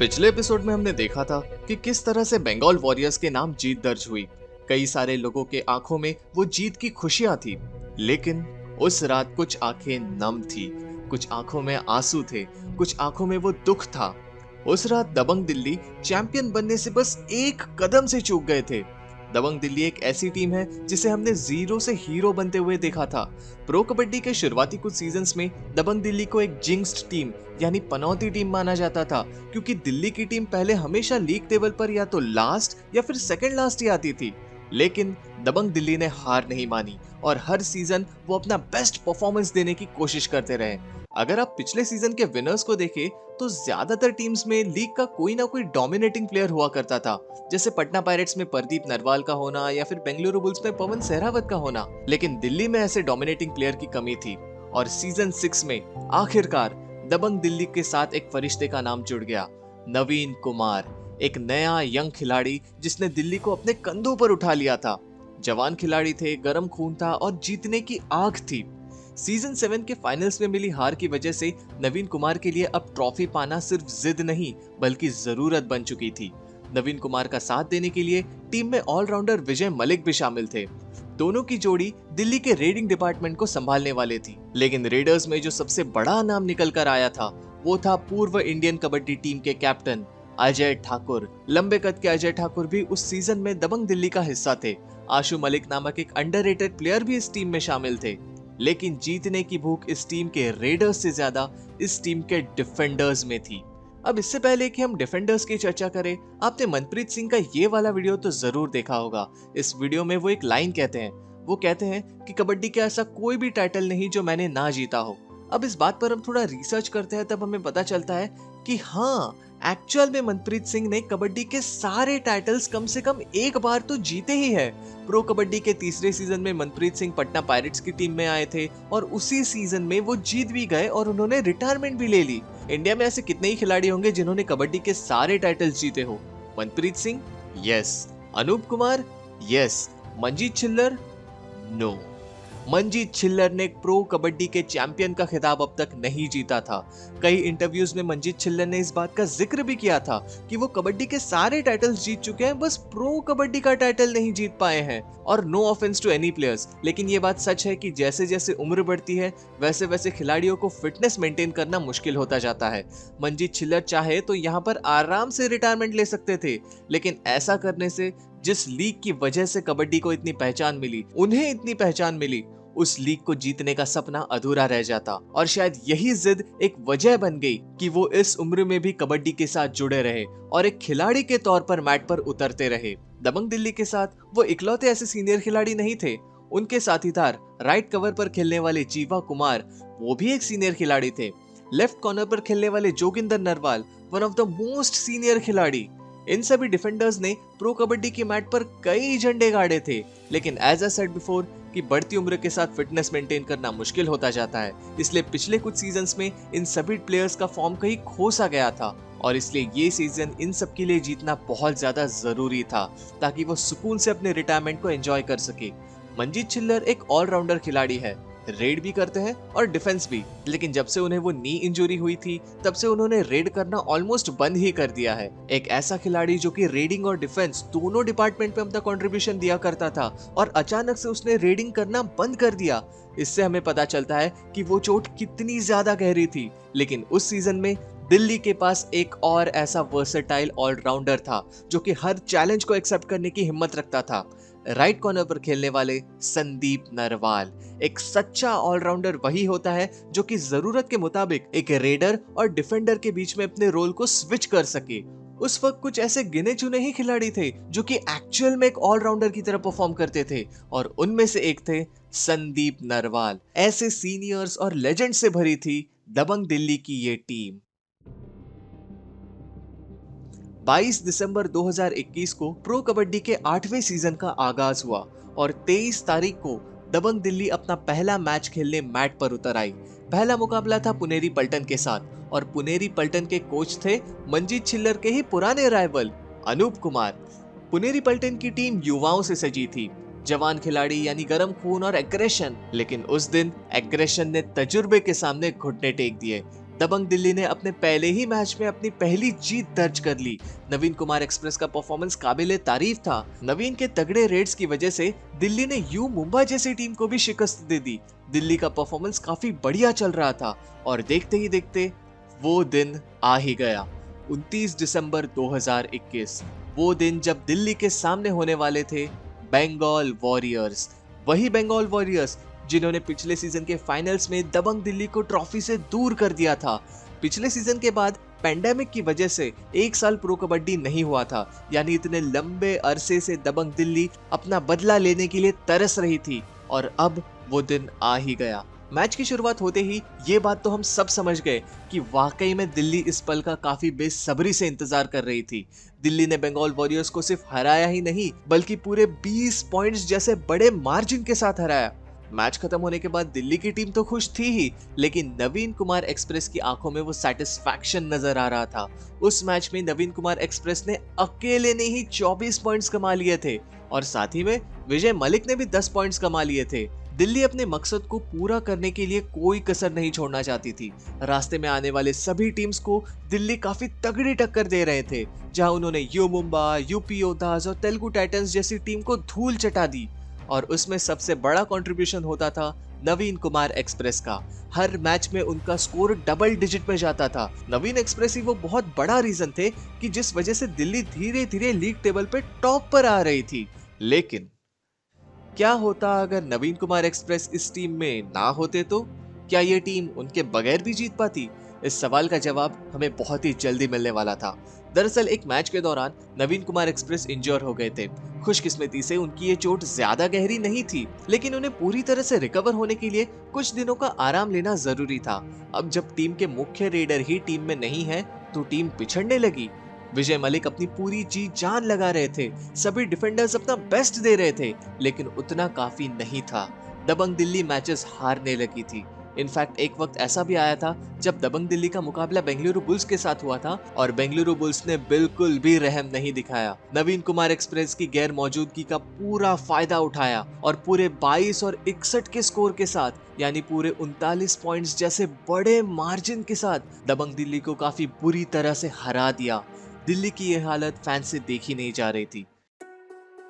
पिछले एपिसोड में हमने देखा था कि किस तरह से बंगाल वॉरियर्स के नाम जीत दर्ज हुई। कई सारे लोगों के आंखों में वो जीत की खुशियां थी, लेकिन उस रात कुछ आंखें नम थी, कुछ आंखों में आंसू थे, कुछ आंखों में वो दुख था। उस रात दबंग दिल्ली चैंपियन बनने से बस एक कदम से चूक गए थे। दबंग दिल्ली एक ऐसी टीम है जिसे हमने जीरो से हीरो बनते हुए देखा था। प्रो कबड्डी के शुरुआती कुछ सीजन्स में दबंग दिल्ली को एक जिंक्स्ड टीम यानी पनौती टीम माना जाता था, क्योंकि दिल्ली की टीम पहले हमेशा लीग टेबल पर या तो लास्ट या फिर सेकंड लास्ट ही आती थी। लेकिन दबंग दिल्ली ने हार नहीं मानी और हर सीजन वो अपना बेस्ट परफॉर्मेंस देने की कोशिश करते रहे। अगर आप पिछले सीजन के विनर्स को देखें तो ज्यादातर टीम्स में लीग का कोई ना कोई डोमिनेटिंग प्लेयर हुआ करता था, जैसे पटना पायरेट्स में प्रदीप नरवाल का होना या फिर बेंगलुरु बुल्स में पवन सहरावत का होना। लेकिन दिल्ली में ऐसे डोमिनेटिंग प्लेयर की कमी थी और सीजन 6 में आखिरकार दबंग दिल्ली के साथ एक फरिश्ते का नाम जुड़ गया, नवीन कुमार। एक नया यंग खिलाड़ी जिसने दिल्ली को अपने कंधों पर उठा लिया था। जवान खिलाड़ी थे, गर्म खून था और जीतने की आग थी। सीजन 7 के फाइनल्स में मिली हार की वजह से नवीन कुमार के लिए अब ट्रॉफी पाना सिर्फ जिद नहीं बल्कि जरूरत बन चुकी थी। नवीन कुमार का साथ देने के लिए टीम में ऑलराउंडर विजय मलिक भी शामिल थे। दोनों की जोड़ी दिल्ली के रेडिंग डिपार्टमेंट को संभालने वाले थी। लेकिन रेडर्स में जो सबसे बड़ा नाम निकल कर आया था वो था पूर्व इंडियन कबड्डी टीम के कैप्टन अजय ठाकुर। लंबे कद के अजय ठाकुर भी उस सीजन में दबंग दिल्ली का हिस्सा थे। आशु मलिक नामक एक अंडररेटेड प्लेयर भी इस टीम में शामिल थे। लेकिन जीतने की भूख इस टीम के रेडर्स से ज्यादा इस टीम के डिफेंडर्स में थी। अब इससे पहले कि हम डिफेंडर्स की चर्चा करें, आपने मनप्रीत सिंह का ये वाला वीडियो तो जरूर देखा होगा। इस वीडियो में वो एक लाइन कहते हैं, वो कहते हैं कि कबड्डी का ऐसा कोई भी टाइटल नहीं जो मैंने ना जीता हो। अब इस बात पर हम थोड़ा रिसर्च करते हैं तब हमें पता चलता है कि हाँ, एक्चुअल में मनप्रीत सिंह ने कबड्डी के सारे टाइटल्स कम से कम एक बार तो जीते ही है। प्रो कबड्डी के तीसरे सीजन में मनप्रीत सिंह पटना पायरेट्स की टीम में आए थे और उसी सीजन में वो जीत भी गए और उन्होंने रिटायरमेंट भी ले ली। इंडिया में ऐसे कितने ही खिलाड़ी होंगे जिन्होंने कबड्डी के सारे टाइटल्स जीते हो? Manpreet Singh yes, Anoop Kumar yes, Manjeet Chhillar no. Manjeet Chhillar ने प्रो कबड्डी के चैंपियन का खिताब अब तक नहीं जीता था। कई इंटरव्यूज में मंजीत छिल्लर ने इस बात का जिक्र भी किया था कि वो कबड्डी के सारे टाइटल्स जीत चुके हैं, बस प्रो कबड्डी का टाइटल नहीं जीत पाए हैं। और no offence to any players, लेकिन ये बात सच है कि जैसे जैसे उम्र बढ़ती है वैसे वैसे खिलाड़ियों को फिटनेस मेंटेन करना मुश्किल होता जाता है। मंजीत छिल्लर चाहे तो यहाँ पर आराम से रिटायरमेंट ले सकते थे, लेकिन ऐसा करने से जिस लीग की वजह से कबड्डी को इतनी पहचान मिली, उन्हें इतनी पहचान मिली, उस लीग को जीतने का सपना अधूरा रह जाता। और शायद यही जिद एक वजह बन गई कि वो इस उम्र में भी कबड्डी के साथ जुड़े रहे और एक खिलाड़ी के तौर पर मैट पर उतरते रहे। दबंग दिल्ली के साथ वो इकलौते ऐसे सीनियर खिलाड़ी नहीं थे। उनके साथीदार राइट कवर पर खेलने वाले जीवा कुमार, वो भी एक सीनियर खिलाड़ी थे। लेफ्ट कॉर्नर पर खेलने वाले Joginder Narwal, one of the most senior खिलाड़ी। इन सभी डिफेंडर्स ने प्रो कबड्डी की मैट पर कई झंडे गाड़े थे। लेकिन एज आई सेड बिफोर कि बढ़ती उम्र के साथ फिटनेस मेंटेन करना मुश्किल होता जाता है, इसलिए पिछले कुछ सीजन्स में इन सभी प्लेयर्स का फॉर्म कहीं खो सा गया था और इसलिए ये सीजन इन सब के लिए जीतना बहुत ज्यादा जरूरी था ताकि वो सुकून से अपने रिटायरमेंट को एंजॉय कर सके। मंजीत छिल्लर एक ऑलराउंडर खिलाड़ी है, रेड भी करते हैं और डिफेंस भी। लेकिन जब से उन्हें वो नी इंजरी हुई थी तब से उन्होंने रेड करना ऑलमोस्ट बंद ही कर दिया है। एक ऐसा खिलाड़ी जो कि रेडिंग और डिफेंस दोनों डिपार्टमेंट में अपना कंट्रीब्यूशन दिया करता था और अचानक से उसने रेडिंग करना बंद कर दिया। इससे हमें पता चलता है कि वो चोट कितनी ज्यादा गहरी थी। लेकिन उस सीजन में दिल्ली के पास एक और ऐसा वर्सेटाइल ऑलराउंडर था जो कि हर चैलेंज को एक्सेप्ट करने की हिम्मत रखता था। राइट कॉर्नर पर खेलने वाले संदीप नरवाल। एक सच्चा ऑलराउंडर वही होता है जो कि जरूरत के मुताबिक एक रेडर और डिफेंडर के बीच में अपने रोल को स्विच कर सके। उस वक्त कुछ ऐसे गिने चुने ही खिलाड़ी थे जो कि एक्चुअल में एक ऑलराउंडर की तरह परफॉर्म करते थे और उनमें से एक थे संदीप नरवाल। ऐसे सीनियर्स और लेजेंड से भरी थी दबंग दिल्ली की ये टीम। 22 दिसंबर 2021 को प्रो कबड्डी के 8वें सीजन का आगाज हुआ और 23 तारीख को दबंग दिल्ली अपना पहला मैच खेलने मैट पर उतर आई। पहला मुकाबला था पुनेरी पल्टन के साथ और पुनेरी पल्टन के कोच थे मंजीत छिल्लर के ही पुराने राइवल अनूप कुमार। पुनेरी पल्टन की टीम युवाओं से सजी थी, जवान खिलाड़ी यानी गर्म खून और एग्रेशन। लेकिन उस दिन एग्रेशन ने तजुर्बे के सामने घुटने टेक दिए। दबंग दिल्ली ने अपने पहले ही मैच में अपनी पहली जीत दर्ज कर ली। नवीन कुमार एक्सप्रेस का परफॉर्मेंस काबिले तारीफ था। नवीन के तगड़े रेड्स की वजह से दिल्ली ने यू मुंबई जैसी टीम को भी शिकस्त दे दी। दिल्ली का परफॉर्मेंस काफी बढ़िया चल रहा था और देखते ही देखते वो दिन आ ही गया। 29 दिसंबर 2021, वो दिन जब दिल्ली के सामने होने वाले थे बंगाल वॉरियर्स। वही बंगाल वॉरियर्स जिन्होंने पिछले सीजन के फाइनल्स में दबंग दिल्ली को ट्रॉफी से दूर कर दिया था। पिछले सीजन के बाद पेंडेमिक की वजह से एक साल प्रो कबड्डी नहीं हुआ था, यानी इतने लंबे अरसे से दबंग दिल्ली अपना बदला लेने के लिए तरस रही थी और अब वो दिन आ ही गया। मैच की शुरुआत होते ही ये बात तो हम सब समझ गए कि वाकई में दिल्ली इस पल का काफी बेसब्री से इंतजार कर रही थी। दिल्ली ने बंगाल वॉरियर्स को सिर्फ हराया ही नहीं बल्कि पूरे 20 पॉइंट्स जैसे बड़े मार्जिन के साथ हराया। मैच खत्म होने के बाद दिल्ली की टीम तो खुश थी ही, लेकिन नवीन कुमार एक्सप्रेस की आंखों में वो सैटिस्फैक्शन नजर आ रहा था। उस मैच में नवीन कुमार एक्सप्रेस ने अकेले ने ही 24 पॉइंट्स कमा लिए थे और साथ ही में विजय मलिक ने भी 10 पॉइंट्स कमा लिए थे। दिल्ली अपने मकसद को पूरा करने के लिए कोई कसर नहीं छोड़ना चाहती थी। रास्ते में आने वाले सभी टीम्स को दिल्ली काफी तगड़ी टक्कर दे रहे थे, जहां उन्होंने यू मुंबई, यूपी योद्धास और तेलुगु टाइटंस जैसी टीम को धूल चटा दी और उसमें सबसे बड़ा कंट्रीब्यूशन होता था नवीन कुमार एक्सप्रेस का। हर मैच में उनका स्कोर डबल डिजिट में जाता था। नवीन एक्सप्रेस ही वो बहुत बड़ा रीजन थे कि जिस वजह से दिल्ली धीरे धीरे लीग टेबल पे टॉप पर आ रही थी। लेकिन क्या होता अगर नवीन कुमार एक्सप्रेस इस टीम में ना होते तो? क्या ये टीम उनके बगैर भी जीत पाती? इस सवाल का जवाब हमें बहुत ही जल्दी मिलने वाला था। दरअसल एक मैच के दौरान नवीन कुमार एक्सप्रेस इंजर हो गए थे। खुशकिस्मती से उनकी ये चोट ज्यादा गहरी नहीं थी, लेकिन उन्हें पूरी तरह से रिकवर होने के लिए कुछ दिनों का आराम लेना जरूरी था। अब जब टीम के मुख्य रेडर ही टीम में नहीं है तो टीम पिछड़ने लगी। विजय मलिक अपनी पूरी जी जान लगा रहे थे, सभी डिफेंडर्स अपना बेस्ट दे रहे थे, लेकिन उतना काफी नहीं था। दबंग दिल्ली मैचेस हारने लगी थी। इनफैक्ट एक वक्त ऐसा भी आया था जब दबंग दिल्ली का मुकाबला बेंगलुरु बुल्स के साथ हुआ था और बेंगलुरु बुल्स ने बिल्कुल भी रहम नहीं दिखाया। नवीन कुमार एक्सप्रेस की गैर मौजूदगी का पूरा फायदा उठाया और पूरे 22 और 61 के स्कोर के साथ, यानी पूरे 39 पॉइंट्स जैसे बड़े मार्जिन के साथ दबंग दिल्ली को काफी बुरी तरह से हरा दिया। दिल्ली की यह हालत फैंस से देखी नहीं जा रही थी,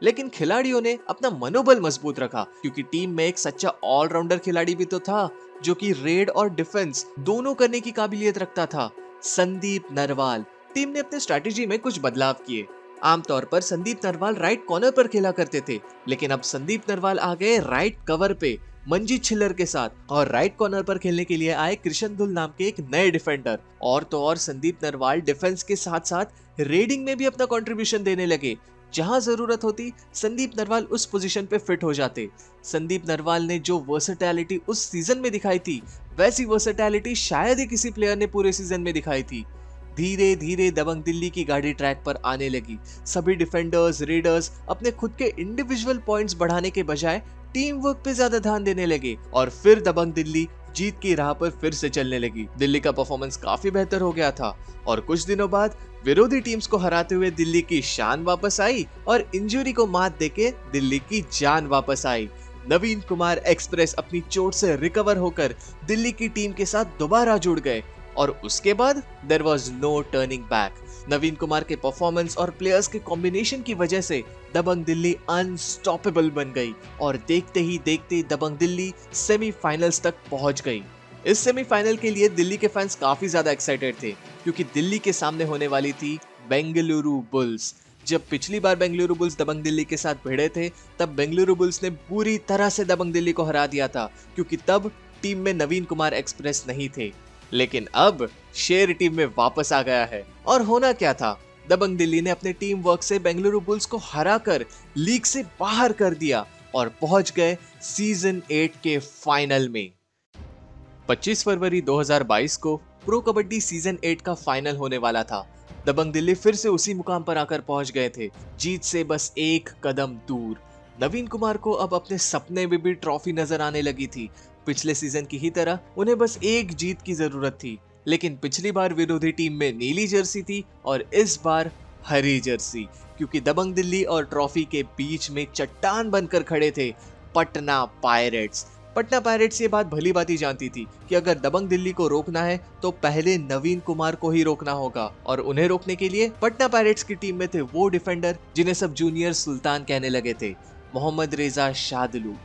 लेकिन खिलाड़ियों ने अपना मनोबल मजबूत रखा क्योंकि टीम में एक सच्चा ऑलराउंडर खिलाड़ी भी तो था जो कि रेड और डिफेंस दोनों करने की काबिलियत रखता था, संदीप नरवाल। टीम ने अपने स्ट्रैटेजी में कुछ बदलाव किए। आमतौर पर संदीप नरवाल राइट कॉर्नर पर खेला करते थे, लेकिन अब संदीप नरवाल आ गए राइट कवर पे मंजीत छिल्लर के साथ और राइट कॉर्नर पर खेलने के लिए आए कृष्ण धुल नाम के एक नए डिफेंडर। और तो और संदीप नरवाल डिफेंस के साथ साथ रेडिंग में भी अपना कंट्रीब्यूशन देने लगे। जहां जरूरत होती संदीप नरवाल उस पोजीशन पे फिट हो जाते। संदीप नरवाल ने जो वर्सेटैलिटी उस सीजन में दिखाई थी, वैसी वर्सेटैलिटी शायद ही किसी प्लेयर ने पूरे सीजन में दिखाई थी। धीरे धीरे दबंग दिल्ली की गाड़ी ट्रैक पर आने लगी। सभी डिफेंडर्स, रेडर्स अपने खुद के इंडिविजुअल पॉइंट्स बढ़ाने के बजाय टीम वर्क पे ज्यादा ध्यान देने लगे और फिर दबंग दिल्ली जीत की राह पर फिर से चलने लगी। दिल्ली का परफॉर्मेंस काफी बेहतर हो गया था और कुछ दिनों बाद विरोधी टीम्स को हराते हुए दिल्ली की शान वापस आई और इंजरी को मात देके दिल्ली की जान वापस आई। नवीन कुमार एक्सप्रेस अपनी चोट से रिकवर होकर दिल्ली की टीम के साथ दोबारा जुड़ गए और उसके बाद there was no turning back. Naveen Kumar के परफॉर्मेंस और प्लेयर्स के कॉम्बिनेशन की वजह से दबंग दिल्ली अनस्टॉपेबल बन गई और देखते ही देखते दबंग दिल्ली सेमीफाइनल्स तक पहुंच गई। इस सेमीफाइनल के लिए दिल्ली के फैंस काफी ज्यादा एक्साइटेड थे क्योंकि दिल्ली के सामने होने वाली थी बेंगलुरु बुल्स। जब पिछली बार बेंगलुरु बुल्स दबंग दिल्ली के साथ भिड़े थे तब बेंगलुरु बुल्स ने बुरी तरह से दबंग दिल्ली को हरा दिया था क्योंकि तब टीम में नवीन कुमार एक्सप्रेस नहीं थे। लेकिन अब शेर टीम में वापस आ गया है और होना क्या था, दबंग दिल्ली ने अपने टीम वर्क से बेंगलुरु बुल्स को हराकर लीग से बाहर कर दिया और पहुंच गए सीजन 8 के फाइनल में। 25 फरवरी 2022 को प्रो कबड्डी सीजन 8 का फाइनल होने वाला था। दबंग दिल्ली फिर से उसी मुकाम पर आकर पहुंच गए थे, जीत से बस एक कदम दूर। नवीन कुमार को अब अपने सपने में भी ट्रॉफी नजर आने लगी थी। पिछले सीजन की ही तरह उन्हें बस एक जीत की जरूरत थी, लेकिन पिछली बार विरोधी टीम में नीली जर्सी थी और इस बार हरी जर्सी, क्योंकि दबंग दिल्ली और ट्रॉफी के बीच में चट्टान बनकर खड़े थे पटना पायरेट्स। पटना पायरेट्स ये बात भली भांति जानती थी कि अगर दबंग दिल्ली को रोकना है तो पहले नवीन कुमार को ही रोकना होगा, और उन्हें रोकने के लिए पटना पायरेट्स की टीम में थे वो डिफेंडर जिन्हें सब जूनियर सुल्तान कहने लगे थे, मोहम्मद रेजा शादलू।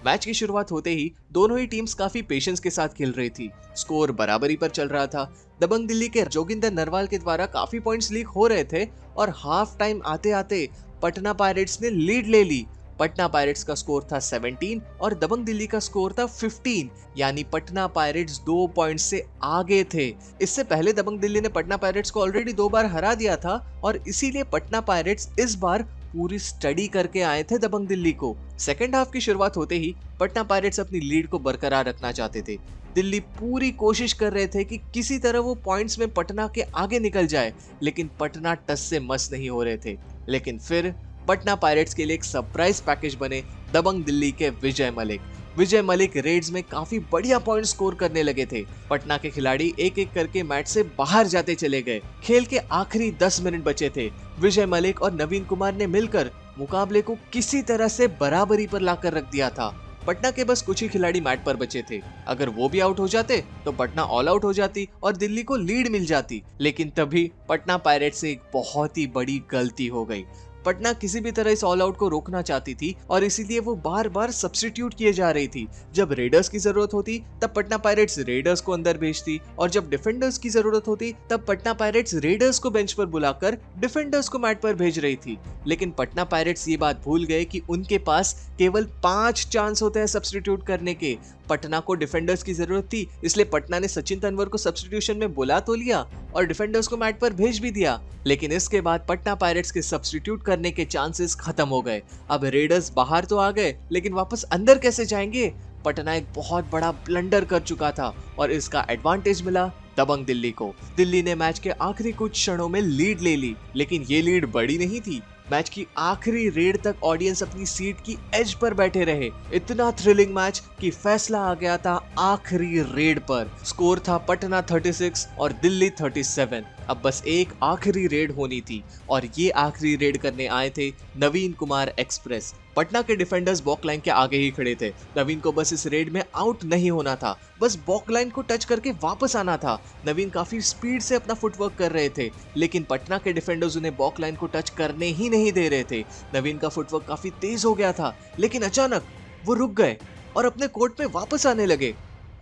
मैच की शुरुआत होते ही दोनों ही टीम्स काफी पेशेंस के साथ खेल रही थी। स्कोर बराबरी पर चल रहा था। दबंग दिल्ली के जोगिंदर नरवाल के द्वारा काफी पॉइंट्स लीक हो रहे थे और हाफ टाइम आते आते पटना पायरेट्स ने लीड ले ली। पटना पायरेट्स का स्कोर था 17 और दबंग दिल्ली का स्कोर था 15, यानी पटना पायरेट्स 2 पॉइंट से आगे थे। इससे पहले दबंग दिल्ली ने पटना पायरेट्स को ऑलरेडी 2 बार हरा दिया था और इसीलिए पटना पायरेट्स इस बार पूरी स्टडी करके आए थे दबंग दिल्ली को। सेकेंड हाफ की शुरुआत होते ही पटना पायरेट्स अपनी लीड को बरकरार रखना चाहते थे। दिल्ली पूरी कोशिश कर रहे थे कि किसी तरह वो पॉइंट्स में पटना के आगे निकल जाए, लेकिन पटना टस से मस नहीं हो रहे थे। लेकिन फिर पटना पायरेट्स के लिए एक सरप्राइज पैकेज बने दबंग दिल्ली के विजय मलिक। विजय मलिक रेड्स में काफी बढ़िया पॉइंट स्कोर करने लगे थे। पटना के खिलाड़ी एक एक करके मैच से बाहर जाते चले गए। खेल के आखिरी 10 मिनट बचे थे। विजय मलिक और नवीन कुमार ने मिलकर मुकाबले को किसी तरह से बराबरी पर लाकर रख दिया था। पटना के बस कुछ ही खिलाड़ी मैट पर बचे थे। अगर वो भी आउट हो जाते तो पटना ऑल आउट हो जाती और दिल्ली को लीड मिल जाती। लेकिन तभी पटना पायरेट्स से एक बहुत ही बड़ी गलती हो गई। पटना किसी भी तरह इस ऑल आउट को रोकना चाहती थी और इसीलिए वो बार बार सब्स्टिट्यूट किए जा रही थी। जब रेडर्स की जरूरत होती तब पटना पायरेट्स रेडर्स को अंदर भेजती और जब डिफेंडर्स की जरूरत होती तब पटना पायरेट्स रेडर्स को बेंच पर बुलाकर डिफेंडर्स को मैट पर भेज रही थी। लेकिन पटना पायरेट्स ये बात भूल गए कि उनके पास केवल 5 चांस होते हैं सब्स्टिट्यूट करने के। पटना को डिफेंडर्स की जरूरत थी, इसलिए पटना ने सचिन तंवर को सब्स्टिट्यूशन में बुला तो लिया और डिफेंडर्स को मैट पर भेज भी दिया। लेकिन इसके बाद पटना पायरेट्स के सब्स्टिट्यूट करने के चांसेस खत्म हो गए। अब रेडर्स बाहर तो आ गए, लेकिन वापस अंदर कैसे जाएंगे? पटना एक बहुत बड़ा ब्लंडर कर चुका था और इसका एडवांटेज मिला दबंग दिल्ली को। दिल्ली ने मैच के आखिरी कुछ क्षणों में लीड ले ली, लेकिन ये लीड बड़ी नहीं थी। मैच की आखिरी रेड तक ऑडियंस अपनी सीट की एज पर बैठे रहे। इतना थ्रिलिंग मैच कि फैसला आ गया था आखिरी रेड पर। स्कोर था पटना 36 और दिल्ली 37। अब बस एक आखिरी रेड होनी थी और ये आखिरी रेड करने आए थे नवीन कुमार एक्सप्रेस। पटना के डिफेंडर्स बॉक लाइन के आगे ही खड़े थे। नवीन को बस इस रेड में आउट नहीं होना था, बस बॉक लाइन को टच करके वापस आना था। नवीन काफी स्पीड से अपना फुटवर्क कर रहे थे, लेकिन पटना के डिफेंडर्स उन्हें बॉक लाइन को टच करने ही नहीं दे रहे थे। नवीन का फुटवर्क काफी तेज हो गया था, लेकिन अचानक वो रुक गए और अपने कोर्ट में वापस आने लगे।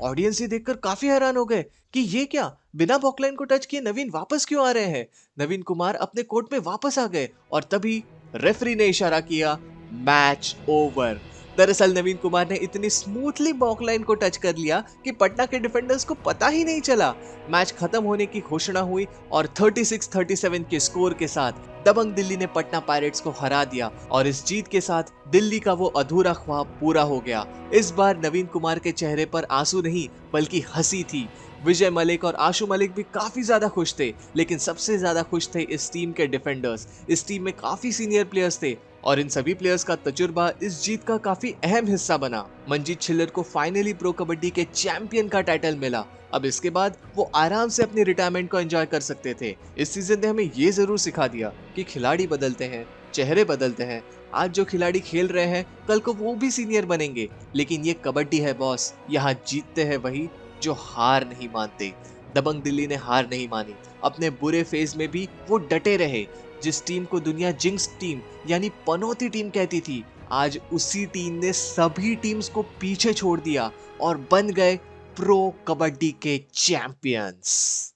ऑडियंस ये देखकर काफी हैरान हो गए कि ये क्या, बिना बॉकलाइन को टच किए नवीन वापस क्यों आ रहे हैं। नवीन कुमार अपने कोर्ट में वापस आ गए और तभी रेफरी ने इशारा किया, मैच ओवर। दरअसल नवीन कुमार ने इतनी स्मूथली बॉकलाइन को टच कर लिया कि पटना के डिफेंडर्स को पता ही नहीं चला। मैच खत्म होने की घोषणा हुई और 36-37 के स्कोर के साथ दबंग दिल्ली ने पटना पायरेट्स को हरा दिया और इस जीत के साथ दिल्ली का वो अधूरा ख्वाब पूरा हो गया। इस बार नवीन कुमार के चेहरे पर आंसू नहीं बल्कि हंसी थी। विजय मलिक और आशु मलिक भी काफी ज्यादा खुश थे, लेकिन सबसे ज्यादा खुश थे इस टीम के डिफेंडर्स। इस टीम में काफी सीनियर प्लेयर्स थे और इन सभी प्लेयर्स का तजुर्बा इस जीत का काफी अहम हिस्सा बना। मंजीत छिल्लर को फाइनली प्रो कबड्डी के चैंपियन का टाइटल मिला। अब इसके बाद वो आराम से अपनी रिटायरमेंट को एंजॉय कर सकते थे। इस सीजन ने हमें ये जरूर सिखा दिया कि खिलाड़ी बदलते हैं, चेहरे बदलते हैं। आज जो खिलाड़ी खेल रहे हैं कल को वो भी सीनियर बनेंगे, लेकिन ये कबड्डी है बॉस, यहाँ जीतते हैं वही जो हार नहीं मानते। दबंग दिल्ली ने हार नहीं मानी। अपने बुरे फेज में भी वो डटे रहे। जिस टीम को दुनिया जिंक्स टीम यानी पनौती टीम कहती थी, आज उसी टीम ने सभी टीम्स को पीछे छोड़ दिया और बन गए प्रो कबड्डी के चैंपियंस।